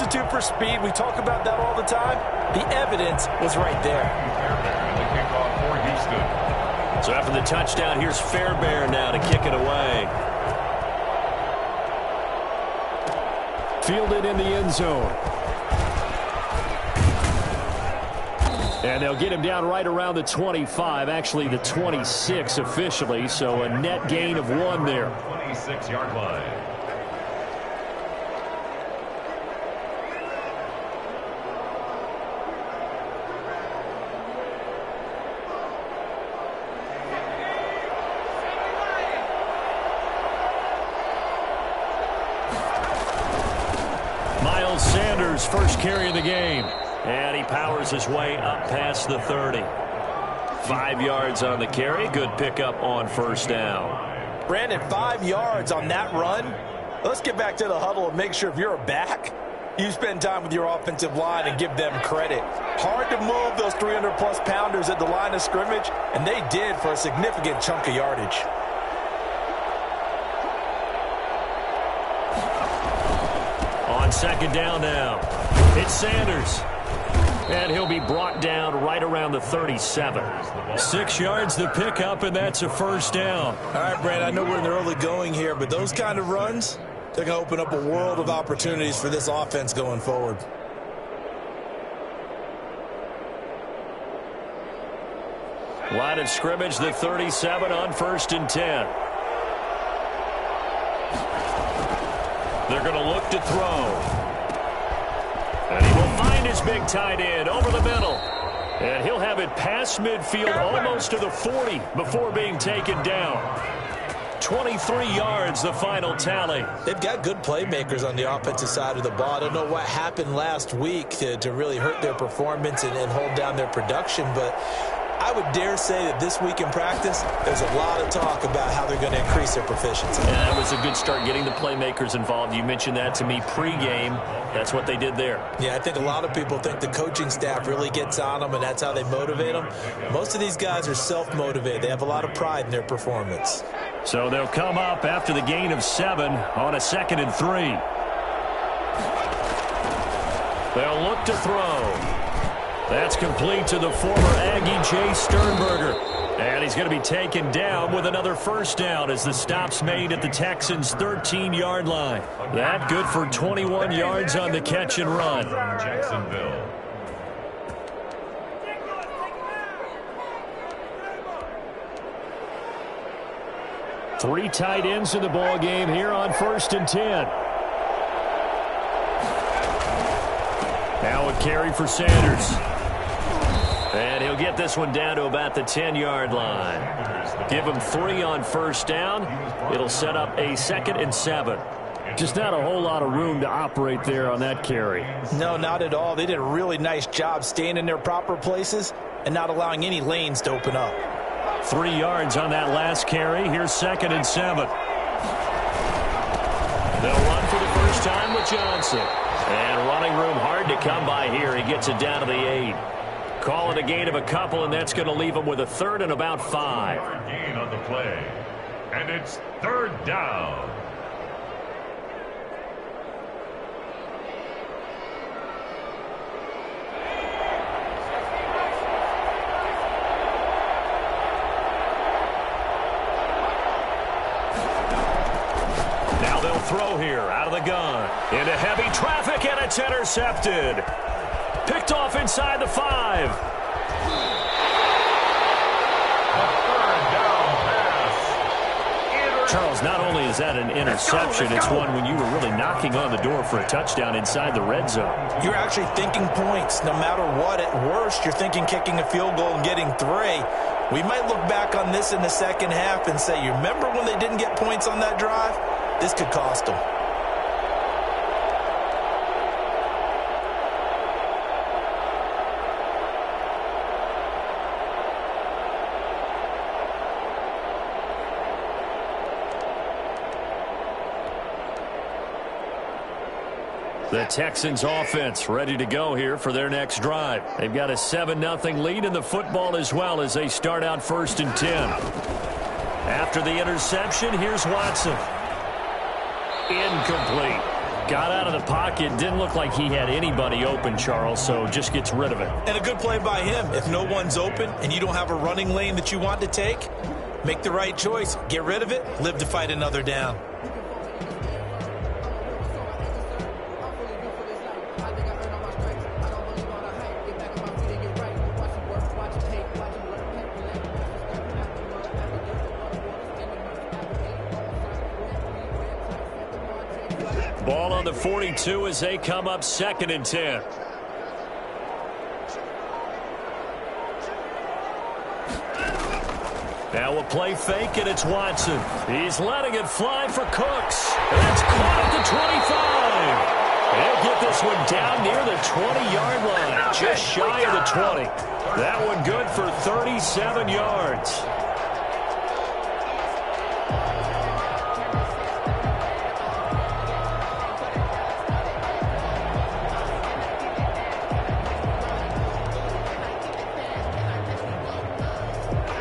substitute for speed. We talk about that all the time. The evidence was right there. So after the touchdown, here's Fairbairn now to kick it away. Fielded in the end zone. And they'll get him down right around the 25, actually the 26 officially, so a net gain of 1 there. 26-yard line. Miles Sanders, first carry of the game. And he powers his way up past the 30. 5 yards on the carry. Good pickup on first down. Brandon, 5 yards on that run. Let's get back to the huddle and make sure if you're a back, you spend time with your offensive line and give them credit. Hard to move those 300-plus pounders at the line of scrimmage, and they did for a significant chunk of yardage. On second down now, it's Sanders. And he'll be brought down right around the 37. 6 yards the pickup, and that's a first down. All right, Brad, I know we're in the early going here, but those kind of runs, they're going to open up a world of opportunities for this offense going forward. Line of scrimmage, the 37 on 1st and 10. They're going to look to throw. And he will find his big tight end over the middle. And he'll have it past midfield almost to the 40 before being taken down. 23 yards, the final tally. They've got good playmakers on the offensive side of the ball. I don't know what happened last week to really hurt their performance and hold down their production, but I would dare say that this week in practice, there's a lot of talk about how they're going to increase their proficiency. And that was a good start getting the playmakers involved. You mentioned that to me pregame. That's what they did there. Yeah, I think a lot of people think the coaching staff really gets on them, and that's how they motivate them. Most of these guys are self-motivated. They have a lot of pride in their performance. So they'll come up after the gain of 7 on a 2nd and 3. They'll look to throw. That's complete to the former Aggie, Jay Sternberger. And he's going to be taken down with another first down as the stop's made at the Texans' 13-yard line. That good for 21 yards on the catch and run. Jacksonville. Three tight ends in the ball game here on 1st and 10. Now a carry for Sanders. And he'll get this one down to about the 10-yard line. Give him 3 on first down. It'll set up a 2nd and 7. Just not a whole lot of room to operate there on that carry. No, not at all. They did a really nice job staying in their proper places and not allowing any lanes to open up. 3 yards on that last carry. Here's 2nd and 7. They'll run for the first time with Johnson. And running room hard to come by here. He gets it down to the 8. Call it a gain of a couple, and that's going to leave him with a 3rd and about 5. Gain on the play. And it's 3rd down. Now they'll throw here out of the gun. Into heavy traffic, and it's intercepted. Picked off inside the 5. Charles, not only is that an interception, it's one when you were really knocking on the door for a touchdown inside the red zone. You're actually thinking points. No matter what, at worst, you're thinking kicking a field goal and getting 3. We might look back on this in the second half and say, you remember when they didn't get points on that drive? This could cost them. The Texans offense ready to go here for their next drive. They've got a 7-0 lead in the football as well as they start out 1st and 10. After the interception, here's Watson. Incomplete. Got out of the pocket. Didn't look like he had anybody open, Charles, so just gets rid of it. And a good play by him. If no one's open and you don't have a running lane that you want to take, make the right choice. Get rid of it. Live to fight another down. Ball on the 42 as they come up 2nd and 10. Now a play fake, and it's Watson. He's letting it fly for Cooks. And it's caught at the 25. They'll get this one down near the 20-yard line, just shy of the 20. That one good for 37 yards.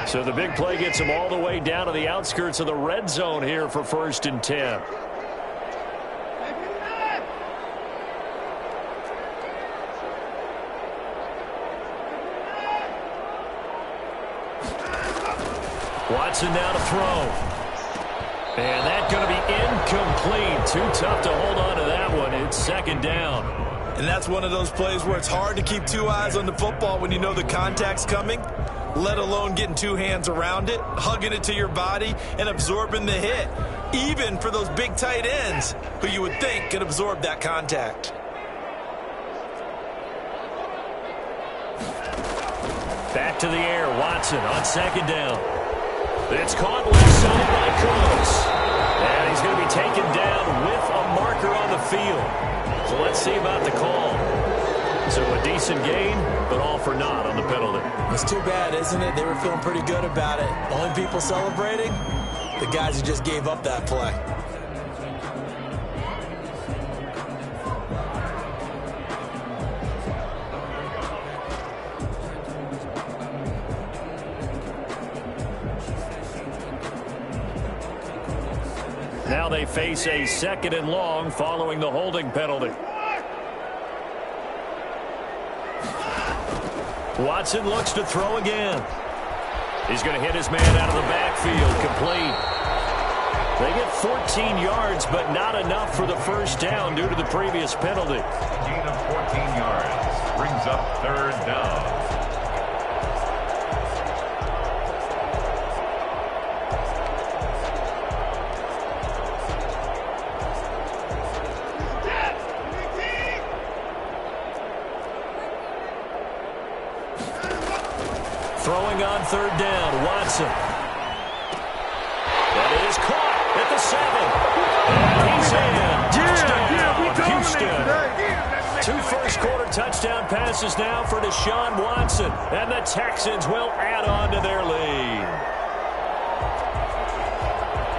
So the big play gets him all the way down to the outskirts of the red zone here for 1st and 10. Watson now to throw. And that's going to be incomplete. Too tough to hold on to that one. It's 2nd down. And that's one of those plays where it's hard to keep two eyes on the football when you know the contact's coming, let alone getting two hands around it, hugging it to your body, and absorbing the hit, even for those big tight ends who you would think could absorb that contact. Back to the air, Watson on 2nd down. It's caught left side by Cooks. And he's going to be taken down with a marker on the field. So let's see about the call. So a decent gain, but all for naught on the penalty. It's too bad, isn't it? They were feeling pretty good about it. Only people celebrating, the guys who just gave up that play. Now they face a 2nd and long following the holding penalty. Watson looks to throw again. He's going to hit his man out of the backfield. Complete. They get 14 yards, but not enough for the 1st down due to the previous penalty. Gain of 14 yards brings up 3rd down. Throwing on 3rd down, Watson. That is caught at the 7. And he's in. Touchdown, Houston. 2 first-quarter touchdown passes now for Deshaun Watson. And the Texans will add on to their lead.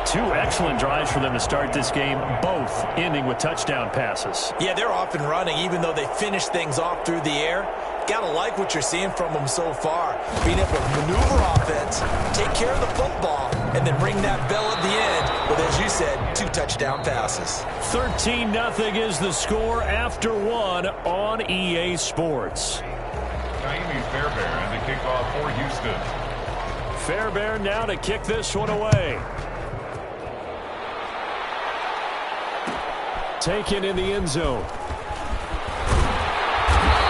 2 excellent drives for them to start this game, both ending with touchdown passes. Yeah, they're off and running, even though they finished things off through the air. Gotta like what you're seeing from them so far. Being able to maneuver offense, take care of the football, and then ring that bell at the end with, as you said, 2 touchdown passes. 13-0 is the score after 1 on EA Sports. Naimi Fairbairn and the kickoff for Houston. Fairbairn now to kick this one away. Taken in the end zone.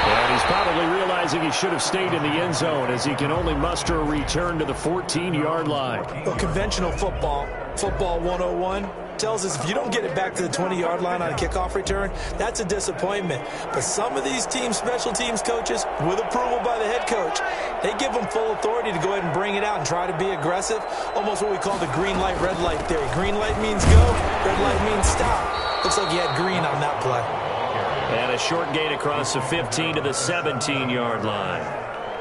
And he's probably realizing he should have stayed in the end zone as he can only muster a return to the 14-yard line. Well, conventional football 101, tells us if you don't get it back to the 20-yard line on a kickoff return, that's a disappointment. But some of these special teams coaches, with approval by the head coach, they give them full authority to go ahead and bring it out and try to be aggressive. Almost what we call the green light, red light theory. Green light means go, red light means stop. Looks like he had green on that play. And a short gain across the 15 to the 17-yard line.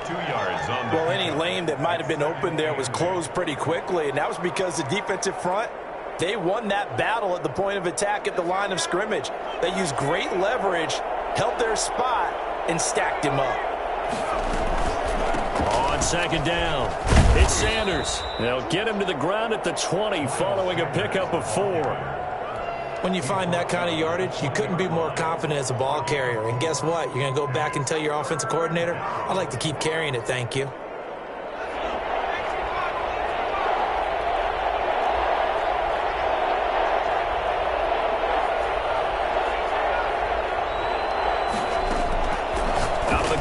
2 yards on the... Well, any lane that might have been open there was closed pretty quickly, and that was because the defensive front, they won that battle at the point of attack at the line of scrimmage. They used great leverage, held their spot, and stacked him up. On 2nd down, it's Sanders. They'll get him to the ground at the 20 following a pickup of 4. When you find that kind of yardage, you couldn't be more confident as a ball carrier. And guess what? You're going to go back and tell your offensive coordinator, I'd like to keep carrying it, thank you.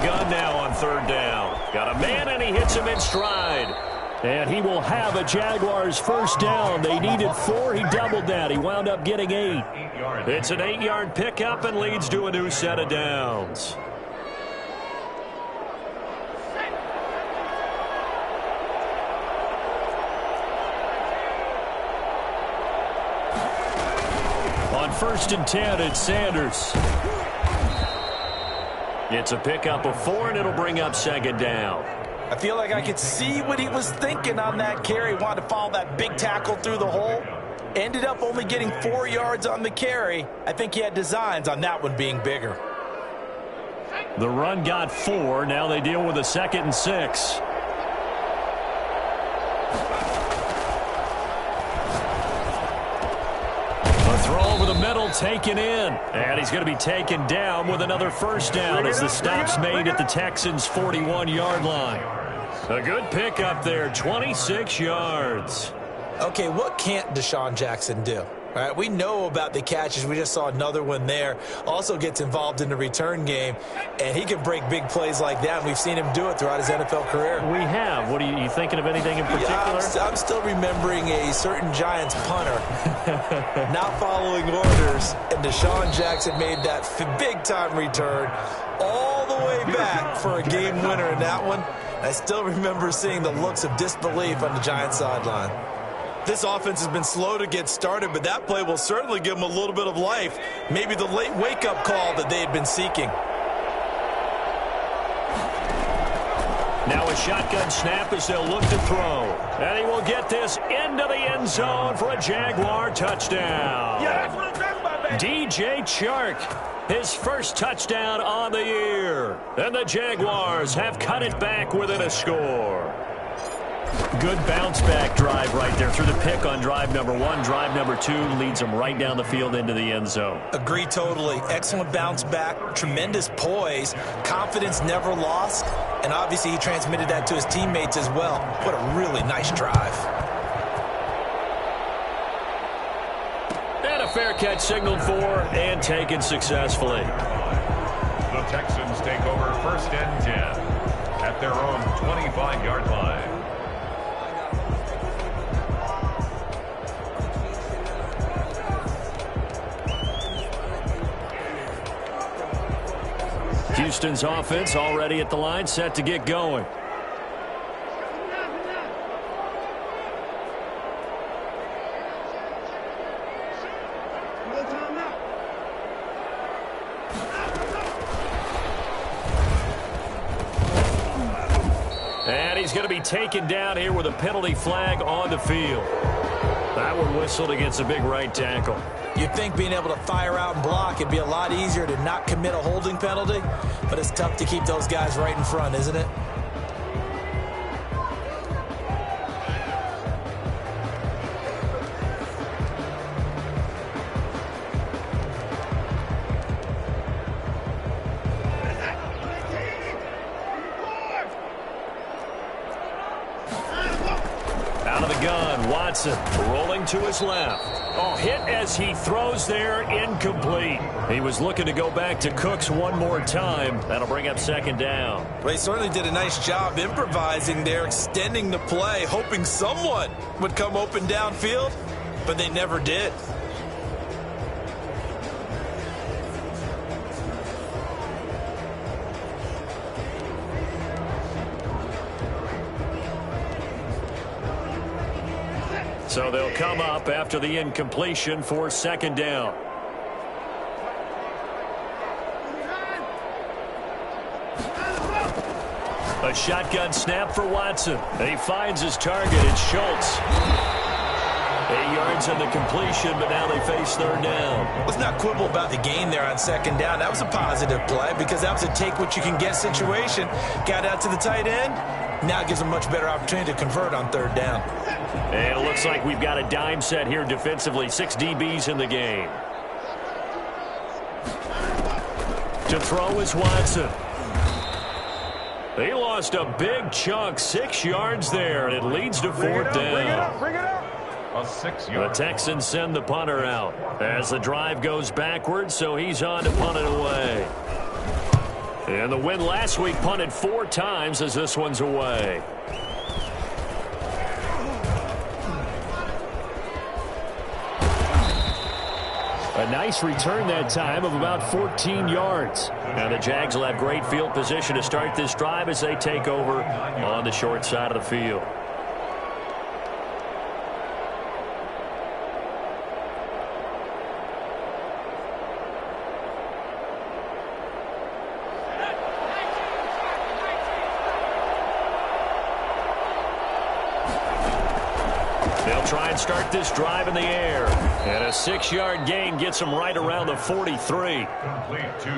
Gun now on third down. Got a man, and he hits him in stride. And he will have a Jaguars first down. They needed 4. He doubled that. He wound up getting 8. It's an 8-yard pickup and leads to a new set of downs. On 1st and 10, it's Sanders. It's a pickup of 4, and it'll bring up 2nd down. I feel like I could see what he was thinking on that carry. Wanted to follow that big tackle through the hole. Ended up only getting 4 yards on the carry. I think he had designs on that one being bigger. The run got 4. Now they deal with a 2nd and 6. Throw over the middle, taken in. And he's going to be taken down with another first down as the stop's made at the Texans' 41-yard line. A good pickup there, 26 yards. Okay, what can't Deshaun Jackson do? All right, we know about the catches. We just saw another one there. Also gets involved in the return game, and he can break big plays like that. And we've seen him do it throughout his NFL career. We have. What are you thinking of anything in particular? Yeah, I'm still remembering a certain Giants punter not following orders, and Deshaun Jackson made that big-time return all the way back for a game winner in that one. I still remember seeing the looks of disbelief on the Giants sideline. This offense has been slow to get started, but that play will certainly give them a little bit of life. Maybe the late wake-up call that they had been seeking. Now a shotgun snap as they'll look to throw. And he will get this into the end zone for a Jaguar touchdown. Yeah, that's what I'm talking about, man. DJ Chark, his first touchdown on the year. And the Jaguars have cut it back within a score. Good bounce-back drive right there through the pick on drive number 1. Drive number 2 leads them right down the field into the end zone. Agree totally. Excellent bounce-back, tremendous poise, confidence never lost, and obviously he transmitted that to his teammates as well. What a really nice drive. And a fair catch signaled for and taken successfully. The Texans take over 1st and 10 at their own 25-yard line. Houston's offense already at the line, set to get going. And he's going to be taken down here with a penalty flag on the field. That one whistled against a big right tackle. You'd think being able to fire out and block it'd be a lot easier to not commit a holding penalty, but it's tough to keep those guys right in front, isn't it? Out of the gun, Watson rolling to his left. Oh, hit as he throws there, incomplete. He was looking to go back to Cooks one more time. That'll bring up 2nd down. Well, he certainly did a nice job improvising there, extending the play, hoping someone would come open downfield, but they never did. So they'll come up after the incompletion for 2nd down. A shotgun snap for Watson. And he finds his target. It's Schultz. 8 yards on the completion, but now they face 3rd down. Let's not quibble about the gain there on 2nd down. That was a positive play because that was a take-what-you-can-get situation. Got out to the tight end. Now it gives them a much better opportunity to convert on 3rd down. And it looks like we've got a dime set here defensively. 6 DBs in the game. To throw is Watson. He lost a big chunk, 6 yards there, and it leads to 4th down. Bring it up. A 6 The yard. Texans send the punter out as the drive goes backwards, so he's on to punt it away. And the win last week punted 4 times as this one's away. A nice return that time of about 14 yards. Now the Jags will have great field position to start this drive as they take over on the short side of the field. Try and start this drive in the air. And a 6-yard gain gets them right around the 43.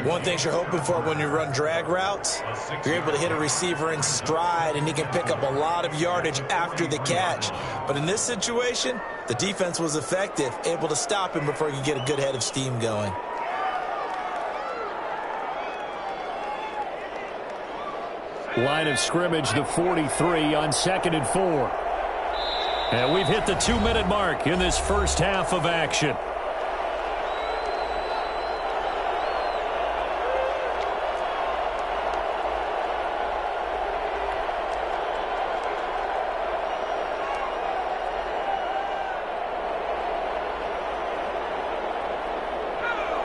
One thing you're hoping for when you run drag routes, you're able to hit a receiver in stride, and he can pick up a lot of yardage after the catch. But in this situation, the defense was effective, able to stop him before you get a good head of steam going. Line of scrimmage, the 43 on 2nd and 4. And we've hit the 2-minute mark in this first half of action.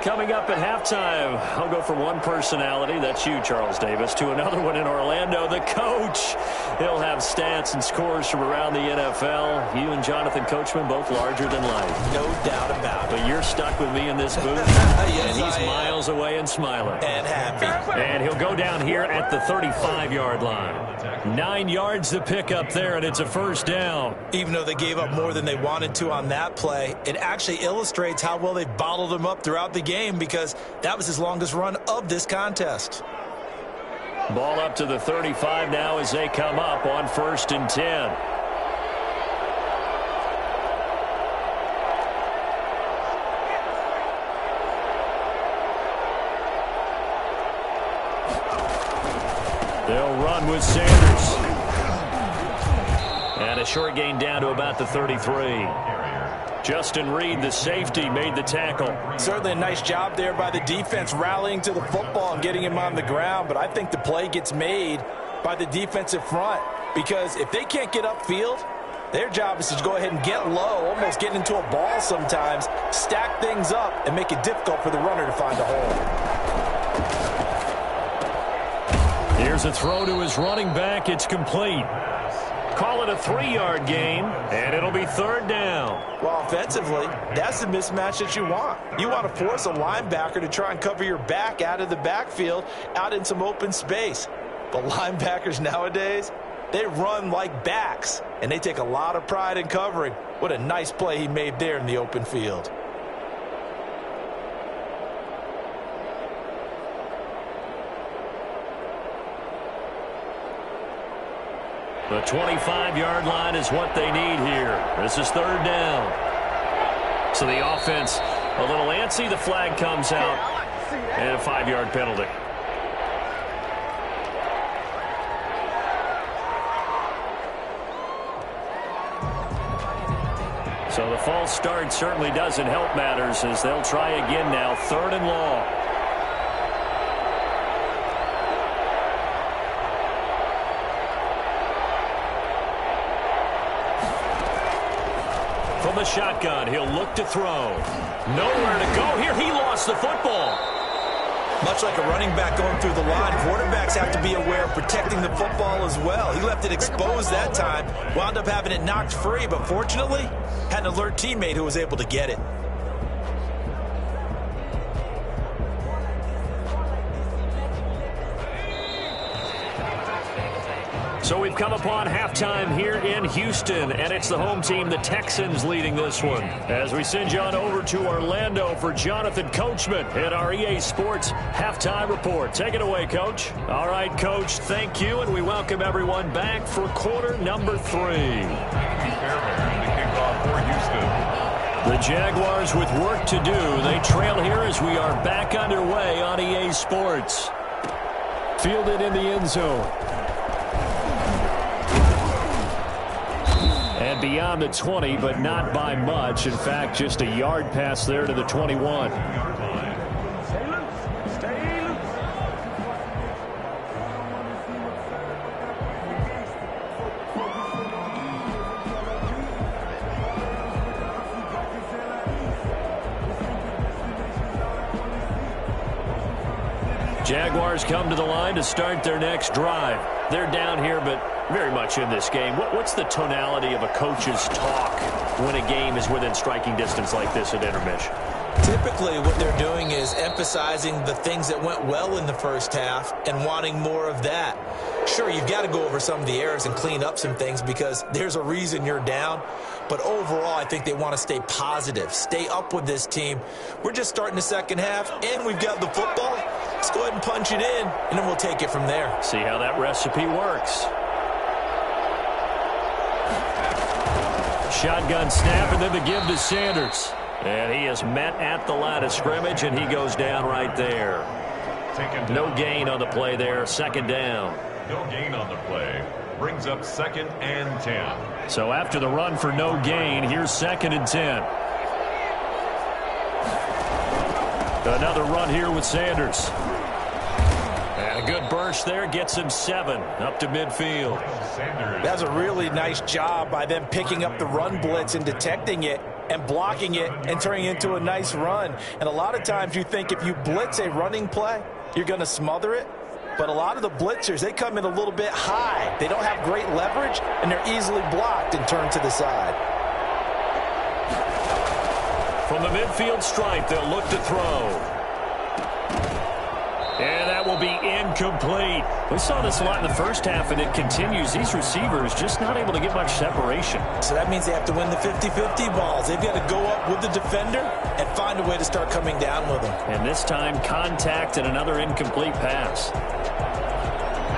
Coming up at halftime, I'll go from one personality, that's you, Charles Davis, to another one in Orlando, the coach. He'll have stats and scores from around the NFL. You and Jonathan Coachman, both larger than life. No doubt about it. But you're stuck with me in this booth, Yes, and he's I am. miles away and smiling. And happy. And he'll go down here at the 35-yard line. 9 yards to pick up there, and it's a first down. Even though they gave up more than they wanted to on that play, it actually illustrates how well they bottled him up throughout the game, because that was his longest run of this contest. Ball up to the 35 now as they come up on 1st and 10. They'll run with Sanders. And a short gain down to about the 33. Justin Reed, the safety, made the tackle. Certainly a nice job there by the defense rallying to the football and getting him on the ground, but I think the play gets made by the defensive front, because if they can't get upfield, their job is to go ahead and get low, almost get into a ball sometimes, stack things up, and make it difficult for the runner to find a hole. Here's a throw to his running back. It's complete. Call it a 3-yard gain, and it'll be 3rd down. Well, offensively, that's the mismatch that you want. You want to force a linebacker to try and cover your back out of the backfield, out in some open space. But linebackers nowadays, they run like backs, and they take a lot of pride in covering. What a nice play he made there in the open field. The 25-yard line is what they need here. This is 3rd down. So the offense a little antsy. The flag comes out, and a 5-yard penalty. So the false start certainly doesn't help matters, as they'll try again now. 3rd and long. From the shotgun, he'll look to throw. Nowhere to go here. He lost the football. Much like a running back going through the line, quarterbacks have to be aware of protecting the football as well. He left it exposed that time, wound up having it knocked free, but fortunately, had an alert teammate who was able to get it. So we've come upon halftime here in Houston, and it's the home team, the Texans, leading this one. As we send you on over to Orlando for Jonathan Coachman at our EA Sports Halftime Report. Take it away, Coach. All right, Coach, thank you, and we welcome everyone back for quarter number 3. Fairbairn, the kickoff for Houston. The Jaguars with work to do. They trail here as we are back underway on EA Sports. Fielded in the end zone. And beyond the 20, but not by much. In fact, just a yard pass there to the 21. Jaguars come to the line to start their next drive. They're down here, but very much in this game. What's the tonality of a coach's talk when a game is within striking distance like this at intermission? Typically, what they're doing is emphasizing the things that went well in the first half and wanting more of that. Sure, you've got to go over some of the errors and clean up some things because there's a reason you're down. But overall, I think they want to stay positive, stay up with this team. We're just starting the second half, and we've got the football. Let's go ahead and punch it in, and then we'll take it from there. See how that recipe works. Shotgun snap, and then the give to Sanders. And he is met at the line of scrimmage, and he goes down right there. No gain on the play there, second down. No gain on the play. Brings up 2nd and 10. So after the run for no gain, here's 2nd and 10. Another run here with Sanders. And a good burst there gets him 7 up to midfield. That's a really nice job by them picking up the run blitz and detecting it and blocking it and turning it into a nice run. And a lot of times you think if you blitz a running play, you're going to smother it. But a lot of the blitzers, they come in a little bit high. They don't have great leverage, and they're easily blocked and turned to the side. From the midfield stripe, they'll look to throw. And that will be incomplete. We saw this a lot in the first half, and it continues. These receivers just not able to get much separation. So that means they have to win the 50-50 balls. They've got to go up with the defender and find a way to start coming down with them. And this time, contact and another incomplete pass.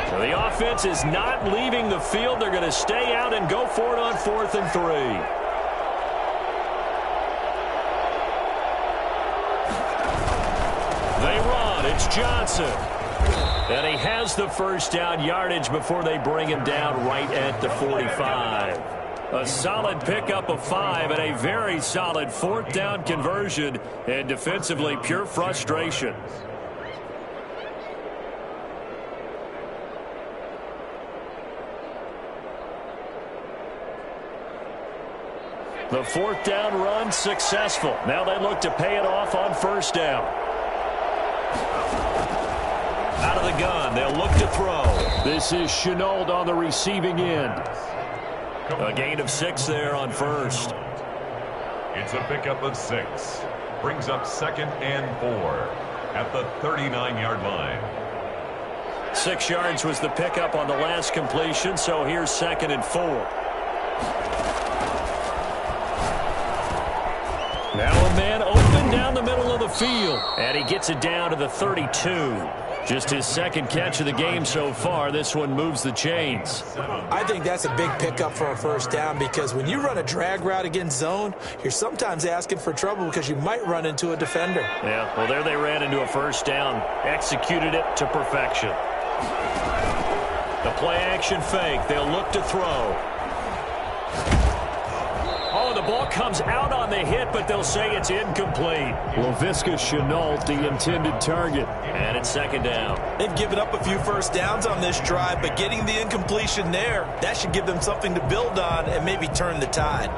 So the offense is not leaving the field. They're going to stay out and go for it on 4th and 3. They run. It's Johnson. And he has the first down yardage before they bring him down right at the 45. A solid pickup of 5 and a very solid 4th down conversion. And defensively, pure frustration. The 4th down run successful. Now they look to pay it off on 1st down. Out of the gun, they'll look to throw. This is Chenault on the receiving end. A gain of 6 there on 1st. It's a pickup of 6. Brings up 2nd and 4 at the 39-yard line. 6 yards was the pickup on the last completion, so here's 2nd and 4. Now a man open down the middle of the field. And he gets it down to the 32. Just his 2nd catch of the game so far. This one moves the chains. I think that's a big pickup for a 1st down because when you run a drag route against zone, you're sometimes asking for trouble because you might run into a defender. Yeah, well, there they ran into a 1st down. Executed it to perfection. The play-action fake. They'll look to throw. Oh, the ball comes out on the hit, but they'll say it's incomplete. Laviska Chenault, the intended target. And it's 2nd down. They've given up a few 1st downs on this drive, but getting the incompletion there, that should give them something to build on and maybe turn the tide.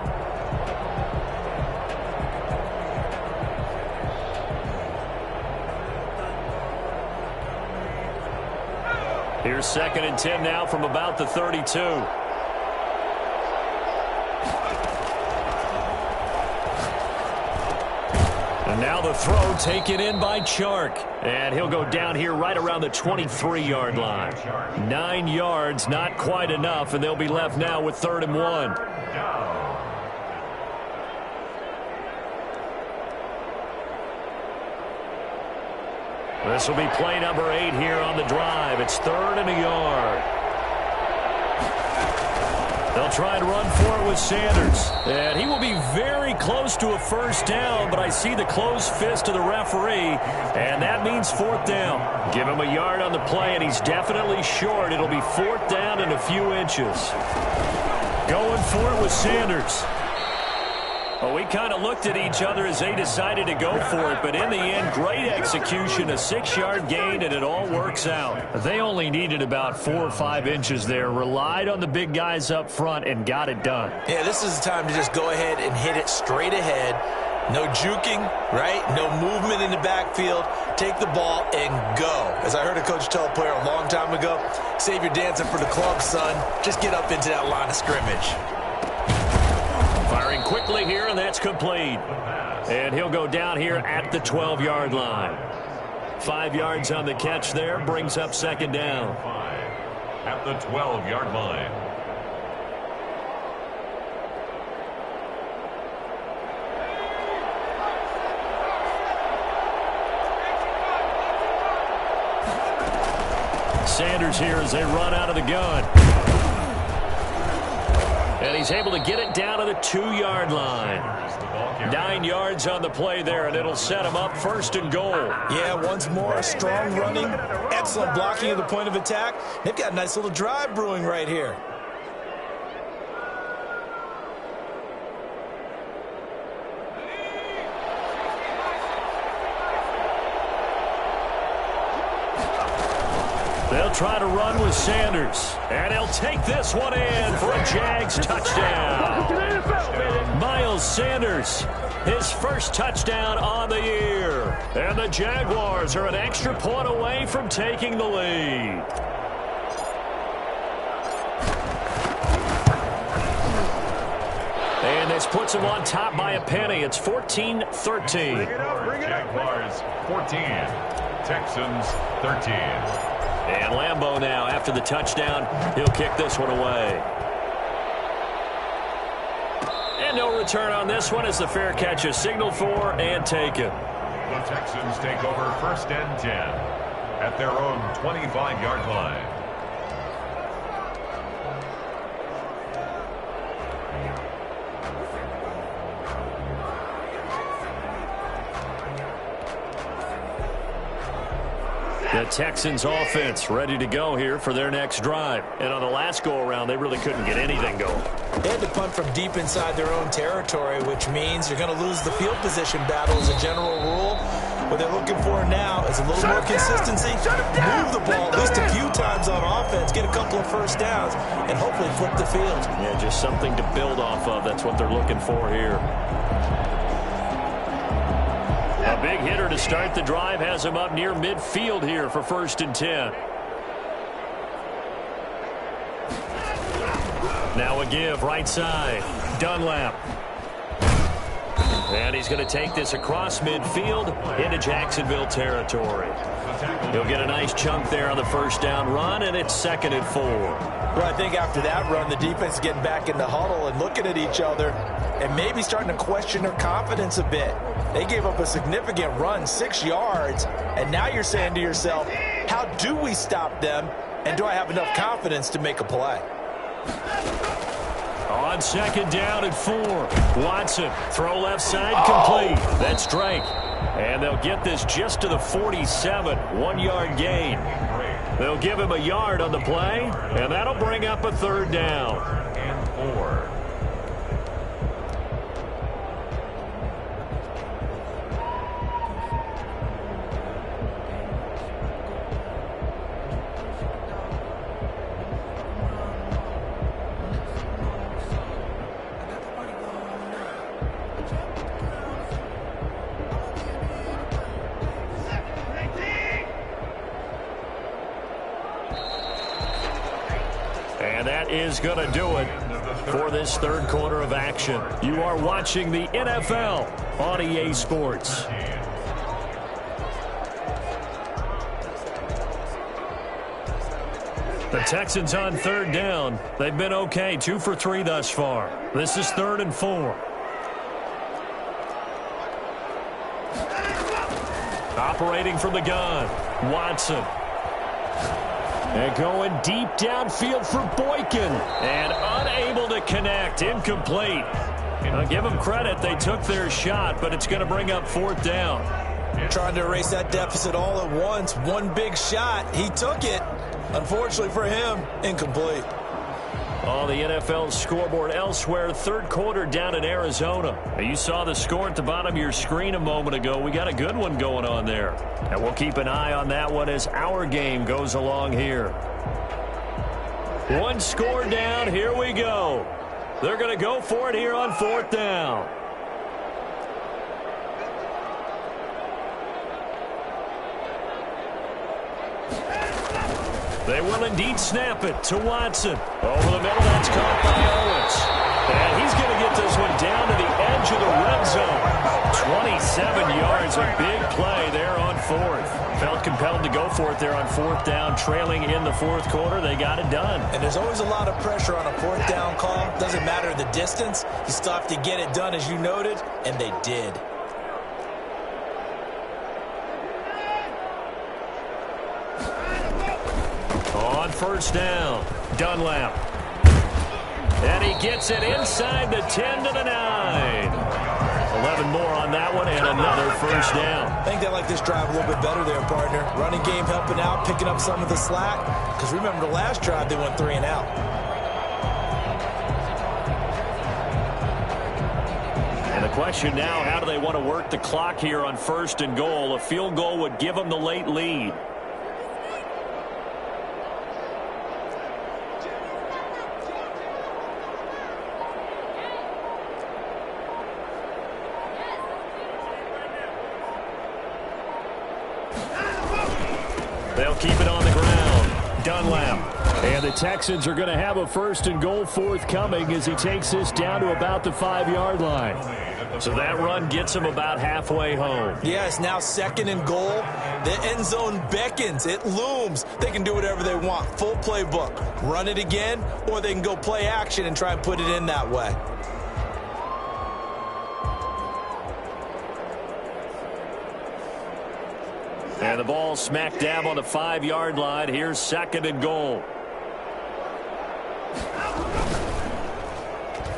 Here's 2nd and 10 now from about the 32. And now the throw taken in by Chark. And he'll go down here right around the 23-yard line. 9 yards, not quite enough, and they'll be left now with 3rd and 1. This will be play number 8 here on the drive. It's 3rd and a yard. They'll try and run for it with Sanders. And he will be very close to a first down, but I see the closed fist of the referee, and that means fourth down. Give him a yard on the play, and he's definitely short. It'll be fourth down and a few inches. Going for it with Sanders. Well, we kind of looked at each other as they decided to go for it, but in the end, great execution, a 6-yard gain, and it all works out. They only needed about 4 or 5 inches there, relied on the big guys up front, and got it done. Yeah, this is the time to just go ahead and hit it straight ahead. No juking, right? No movement in the backfield. Take the ball and go. As I heard a coach tell a player a long time ago, save your dancing for the club, son. Just get up into that line of scrimmage. Firing quickly here, and that's complete. And he'll go down here at the 12-yard line. 5 yards on the catch there, brings up second down. At the 12-yard line. Sanders here as they run out of the gun. And he's able to get it down to the 2-yard line. 9 yards on the play there, and it'll set him up first and goal. Yeah, once more, strong running, excellent blocking at the point of attack. They've got a nice little drive brewing right here. They'll try to run with Sanders. And he'll take this one in for a Jags touchdown. Miles Sanders, his first touchdown on the year. And the Jaguars are an extra point away from taking the lead. And this puts him on top by a penny. It's 14-13. Jaguars 14, Texans 13. And Lambeau now, after the touchdown, he'll kick this one away. And no return on this one as the fair catch is signaled for and taken. The Texans take over first and 10 at their own 25-yard line. The Texans offense ready to go here for their next drive. And on the last go-around, they really couldn't get anything going. They had to punt from deep inside their own territory, which means you're going to lose the field position battle as a general rule. What they're looking for now is a little more consistency. Move the ball at least a few times on offense, get a couple of first downs, and hopefully flip the field. Yeah, just something to build off of. That's what they're looking for here. A big hitter to start the drive has him up near midfield here for first and 10. Now a give right side. Dunlap. And he's going to take this across midfield into Jacksonville territory. He'll get a nice chunk there on the first down run, and it's 2nd and 4. Well, I think after that run, the defense is getting back in the huddle and looking at each other and maybe starting to question their confidence a bit. They gave up a significant run, 6 yards, and now you're saying to yourself, how do we stop them, and do I have enough confidence to make a play? On 2nd down and 4. Watson, throw left side, complete. That's Drake. And they'll get this just to the 47, 1-yard gain. They'll give him a yard on the play, and that'll bring up a 3rd down. And 4. And that is going to do it for this 3rd quarter of action. You are watching the NFL on EA Sports. The Texans on 3rd down. They've been okay, 2 for 3 thus far. This is 3rd and 4. Operating from the gun, Watson. And going deep downfield for Boykin. And unable to connect. Incomplete. I'll give them credit. They took their shot, but it's going to bring up 4th down. Trying to erase that deficit all at once. One big shot. He took it. Unfortunately for him, incomplete. On the NFL scoreboard elsewhere, 3rd quarter down in Arizona. You saw the score at the bottom of your screen a moment ago. We got a good one going on there. And we'll keep an eye on that one as our game goes along here. 1 score down. Here we go. They're going to go for it here on 4th down. They will indeed snap it to Watson. Over the middle, that's caught by Owens. And he's going to get this one down to the edge of the red zone. 27 yards, a big play there on 4th. Felt compelled to go for it there on 4th down, trailing in the 4th quarter. They got it done. And there's always a lot of pressure on a 4th down call. Doesn't matter the distance. You still have to get it done, as you noted, and they did. On 1st down, Dunlap. And he gets it inside the 10 to the 9. 11 more on that one and another 1st down. I think they like this drive a little bit better there, partner. Running game helping out, picking up some of the slack. Because remember the last drive, they went 3 and out. And the question now, how do they want to work the clock here on 1st and goal? A field goal would give them the late lead. They'll keep it on the ground. Dunlap. And the Texans are going to have a 1st and goal forthcoming as he takes this down to about the 5-yard line. So that run gets him about halfway home. Yeah, it's now 2nd and goal. The end zone beckons. It looms. They can do whatever they want. Full playbook. Run it again, or they can go play action and try and put it in that way. And the ball smack dab on the 5-yard line. Here's 2nd and goal.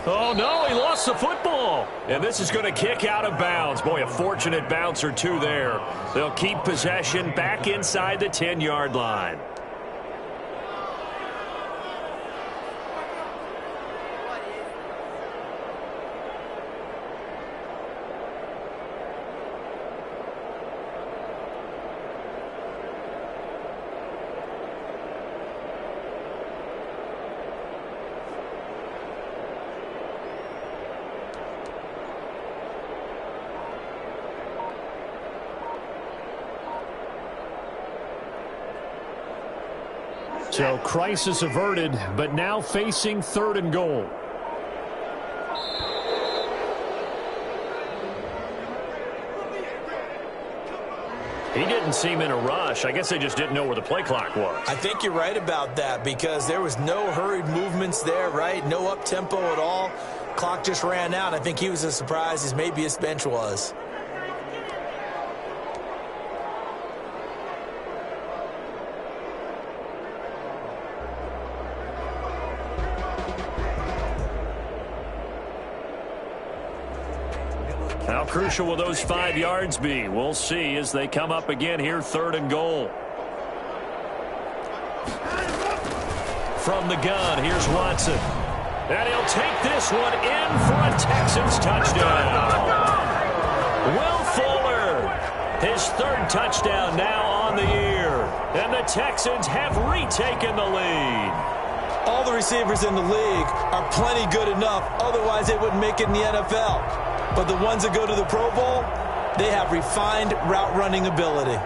Oh, no, he lost the football. And this is going to kick out of bounds. Boy, a fortunate bounce or two there. They'll keep possession back inside the 10-yard line. So crisis averted, but now facing 3rd and goal. He didn't seem in a rush. I guess they just didn't know where the play clock was. I think you're right about that because there was no hurried movements there, right? No up-tempo at all. Clock just ran out. I think he was as surprised as maybe his bench was. How crucial will those 5 yards be? We'll see as they come up again here, 3rd and goal. From the gun, here's Watson. And he'll take this one in for a Texans touchdown. Will Fuller, his 3rd touchdown now on the year. And the Texans have retaken the lead. All the receivers in the league are plenty good enough. Otherwise, they wouldn't make it in the NFL. But the ones that go to the Pro Bowl, they have refined route running ability.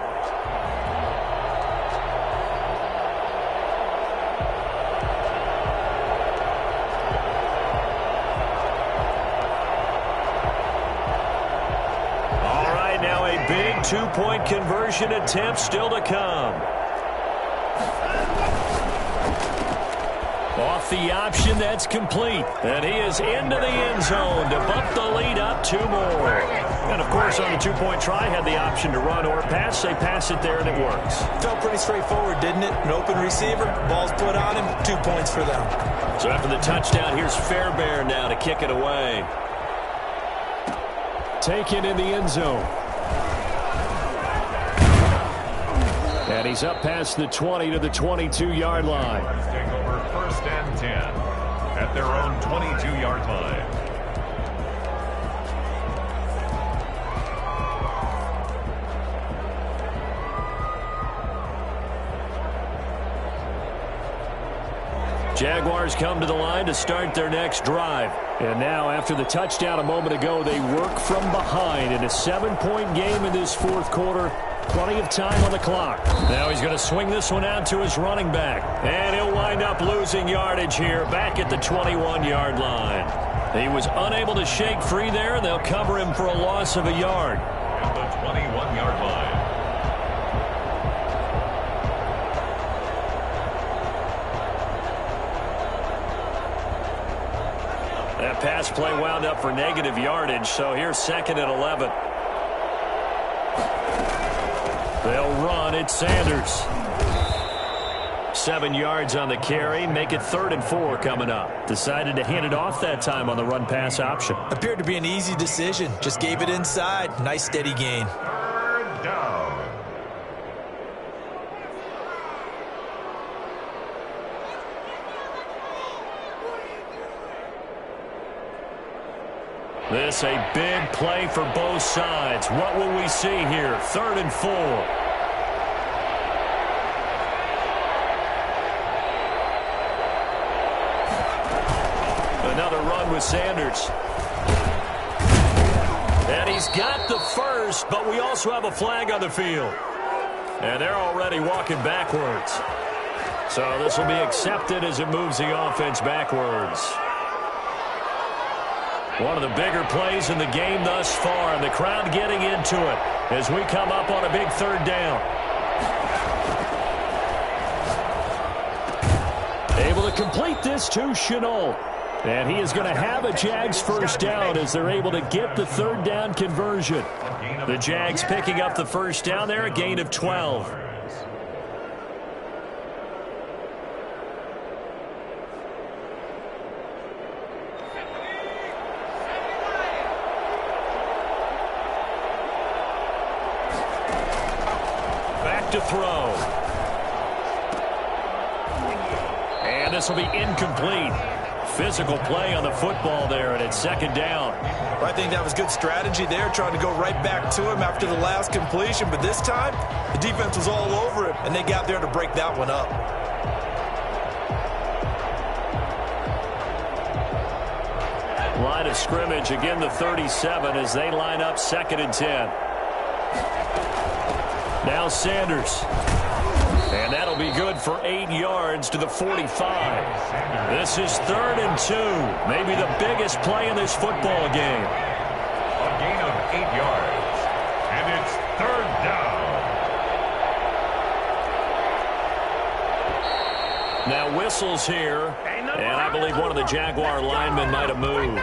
All right, now a big 2-point conversion attempt still to come. Off the option, that's complete. And he is into the end zone to bump the lead up 2 more. And, of course, on the two-point try, had the option to run or pass. They pass it there, and it works. Felt pretty straightforward, didn't it? An open receiver, ball's put on him, 2 points for them. So after the touchdown, here's Fairbairn now to kick it away. Taken in the end zone. And he's up past the 20 to the 22-yard line. Take over 1st and 10 at their own 22-yard line. Jaguars come to the line to start their next drive. And now, after the touchdown a moment ago, they work from behind in a 7-point game in this 4th quarter. Plenty of time on the clock. Now he's going to swing this one out to his running back. And he'll wind up losing yardage here back at the 21-yard line. He was unable to shake free there, and they'll cover him for a loss of a yard. At the 21-yard line. That pass play wound up for negative yardage, so here's 2nd and 11. They'll run. It's Sanders. 7 yards on the carry. Make it 3rd and 4 coming up. Decided to hand it off that time on the run-pass option. Appeared to be an easy decision. Just gave it inside. Nice steady gain. 3rd down. This a big play for both sides. What will we see here? 3rd and 4. Another run with Sanders. And he's got the first, but we also have a flag on the field. And they're already walking backwards. So this will be accepted as it moves the offense backwards. One of the bigger plays in the game thus far, and the crowd getting into it as we come up on a big 3rd down. Able to complete this to Chenault. And he is going to have a Jags 1st down as they're able to get the 3rd down conversion. The Jags picking up the 1st down there, a gain of 12. To throw. And this will be incomplete. Physical play on the football there, and it's 2nd down. Well, I think that was good strategy there, trying to go right back to him after the last completion. But this time, the defense was all over him, and they got there to break that one up. Line of scrimmage, again the 37 as they line up 2nd and 10. Now Sanders. And that'll be good for 8 yards to the 45. This is 3rd and 2. Maybe the biggest play in this football game. A gain of 8 yards. And it's 3rd down. Now whistles here. And I believe one of the Jaguar linemen might have moved.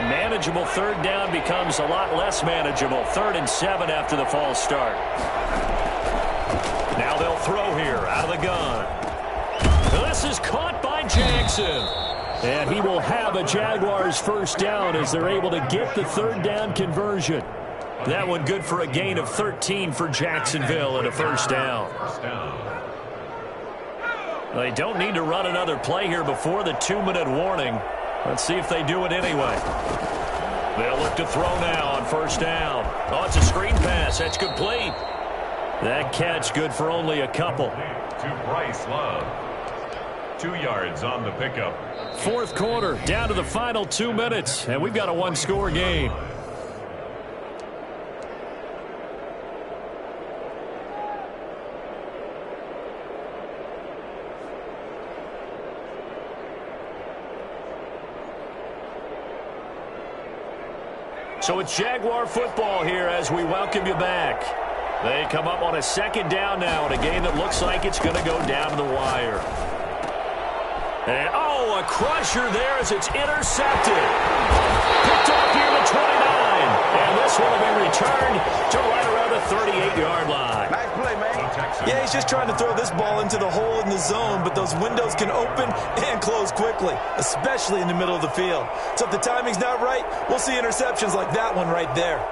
Manageable 3rd down becomes a lot less manageable. 3rd and 7 after the false start. Now they'll throw here out of the gun. This is caught by Jackson. And he will have a Jaguars 1st down as they're able to get the 3rd down conversion. That one good for a gain of 13 for Jacksonville and a 1st down. They don't need to run another play here before the 2-minute warning. Let's see if they do it anyway. They'll look to throw now on 1st down. Oh, it's a screen pass. That's complete. That catch good for only a couple. To Bryce Love. 2 yards on the pickup. 4th quarter, down to the final 2 minutes, and we've got a 1-score game. So it's Jaguar football here as we welcome you back. They come up on a second down now in a game that looks like it's going to go down to the wire. And, oh, a crusher there as it's intercepted. Picked off here to 29. And this one will be returned to right around the 38-yard line. Nice play, man. Yeah, he's just trying to throw this ball into the hole in the zone, but those windows can open and close quickly, especially in the middle of the field. So if the timing's not right, we'll see interceptions like that one right there.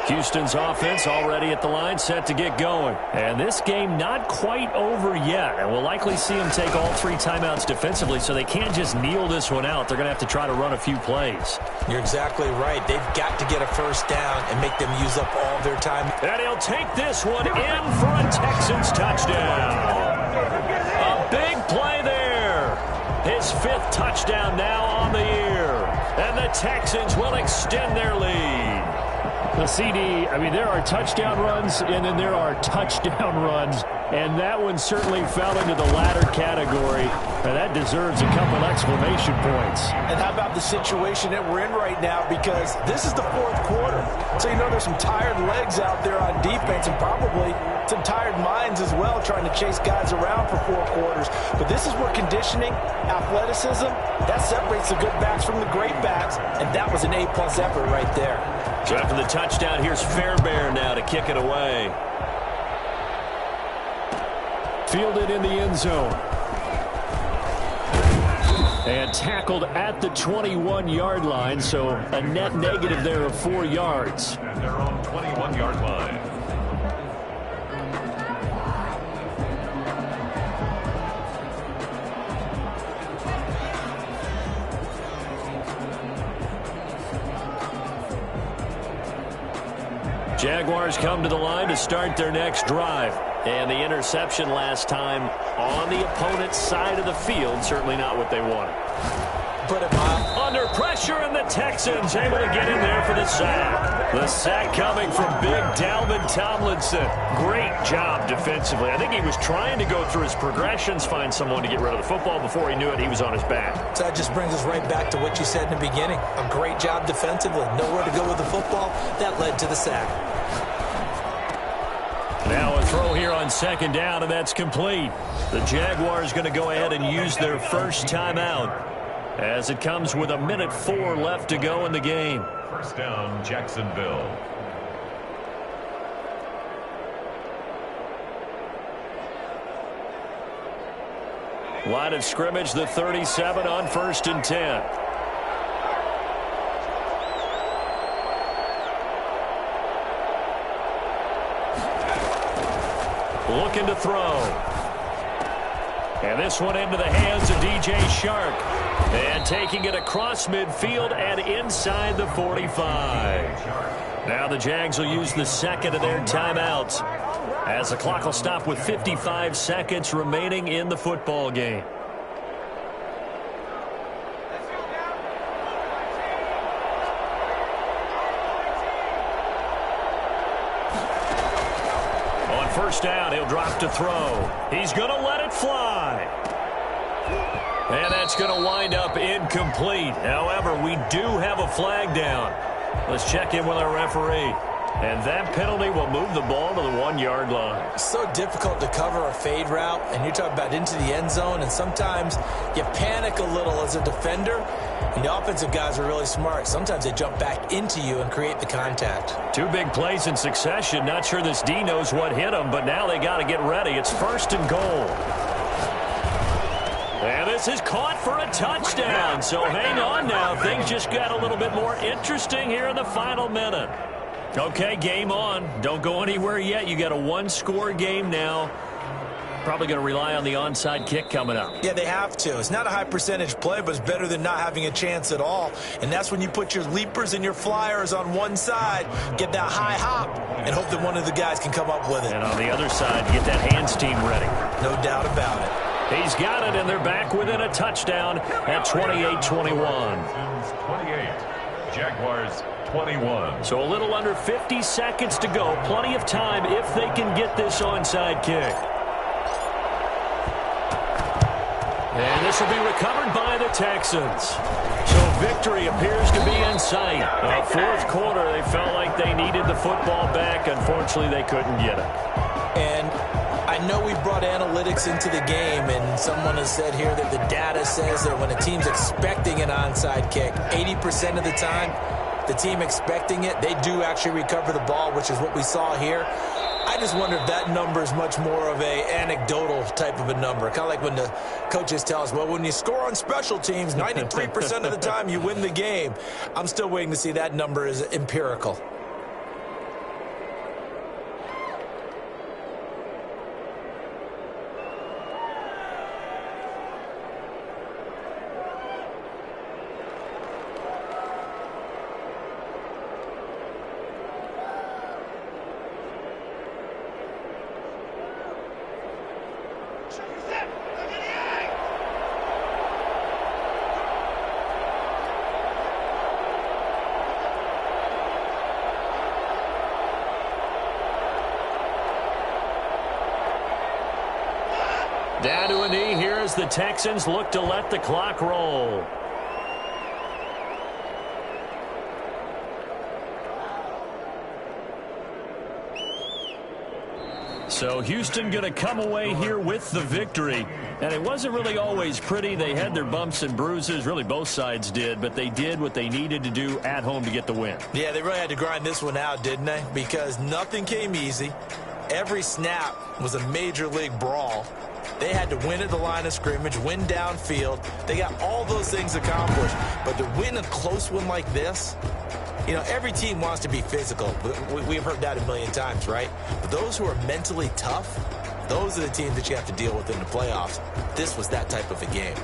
Houston's offense already at the line, set to get going. And this game not quite over yet. And we'll likely see them take all 3 timeouts defensively, so they can't just kneel this one out. They're going to have to try to run a few plays. You're exactly right. They've got to get a first down and make them use up all their time. And he'll take this one in for a Texans touchdown. A big play there. His 5th touchdown now on the year. And the Texans will extend their lead. The CD, I mean, there are touchdown runs, and then there are touchdown runs, and that one certainly fell into the latter category. And that deserves a couple exclamation points. And how about the situation that we're in right now? Because this is the 4th quarter. So you know there's some tired legs out there on defense and probably some tired minds as well trying to chase guys around for 4 quarters. But this is where conditioning, athleticism, that separates the good backs from the great backs. And that was an A-plus effort right there. So after the touchdown, here's Fairbairn now to kick it away. Fielded in the end zone. And tackled at the 21-yard line, so a net negative there of 4 yards. And their own 21-yard line. Jaguars come to the line to start their next drive. And the interception last time on the opponent's side of the field, certainly not what they wanted. Put it on. Under pressure, and the Texans able to get in there for the sack. The sack coming from big Dalvin Tomlinson. Great job defensively. I think he was trying to go through his progressions, find someone to get rid of the football. Before he knew it, he was on his back. So that just brings us right back to what you said in the beginning. A great job defensively. Nowhere to go with the football. That led to the sack. Now a throw here on second down, and that's complete. The Jaguars going to go ahead and use their first timeout as it comes with 1:04 left to go in the game. First down, Jacksonville. Line of scrimmage, the 37 on 1st and 10. Looking to throw. And this one into the hands of DJ Shark. And taking it across midfield and inside the 45. Now the Jags will use the second of their timeouts as the clock will stop with 55 seconds remaining in the football game. On first down, he'll drop to throw. He's going to let it fly. And that's going to wind up incomplete. However, we do have a flag down. Let's check in with our referee. And that penalty will move the ball to the 1-yard line. So difficult to cover a fade route, and you're talking about into the end zone, and sometimes you panic a little as a defender, and the offensive guys are really smart. Sometimes they jump back into you and create the contact. 2 big plays in succession. Not sure this D knows what hit him, but now they got to get ready. It's 1st and goal. And this is caught for a touchdown. So hang on now. Things just got a little bit more interesting here in the final minute. Okay, game on. Don't go anywhere yet. You got a 1-score game now. Probably going to rely on the onside kick coming up. Yeah, they have to. It's not a high percentage play, but it's better than not having a chance at all. And that's when you put your leapers and your flyers on one side, get that high hop, and hope that one of the guys can come up with it. And on the other side, get that hands team ready. No doubt about it. He's got it, and they're back within a touchdown at 28-21. 28. Jaguars 21. So a little under 50 seconds to go. Plenty of time if they can get this onside kick. And this will be recovered by the Texans. So victory appears to be in sight. Fourth quarter, they felt like they needed the football back. Unfortunately, they couldn't get it. And I know we brought analytics into the game, and someone has said here that the data says that when a team's expecting an onside kick, 80% of the time, the team expecting it, they do actually recover the ball, which is what we saw here. I just wonder if that number is much more of a anecdotal type of a number. Kind of like when the coaches tell us, well, when you score on special teams, 93% of the time you win the game. I'm still waiting to see that number is empirical. Down to a knee here as the Texans look to let the clock roll. So Houston going to come away here with the victory. And it wasn't really always pretty. They had their bumps and bruises. Really, both sides did. But they did what they needed to do at home to get the win. Yeah, they really had to grind this one out, didn't they? Because nothing came easy. Every snap was a major league brawl. They had to win at the line of scrimmage, win downfield. They got all those things accomplished. But to win a close one like this, you know, every team wants to be physical. We've heard that a million times, right? But those who are mentally tough, those are the teams that you have to deal with in the playoffs. This was that type of a game.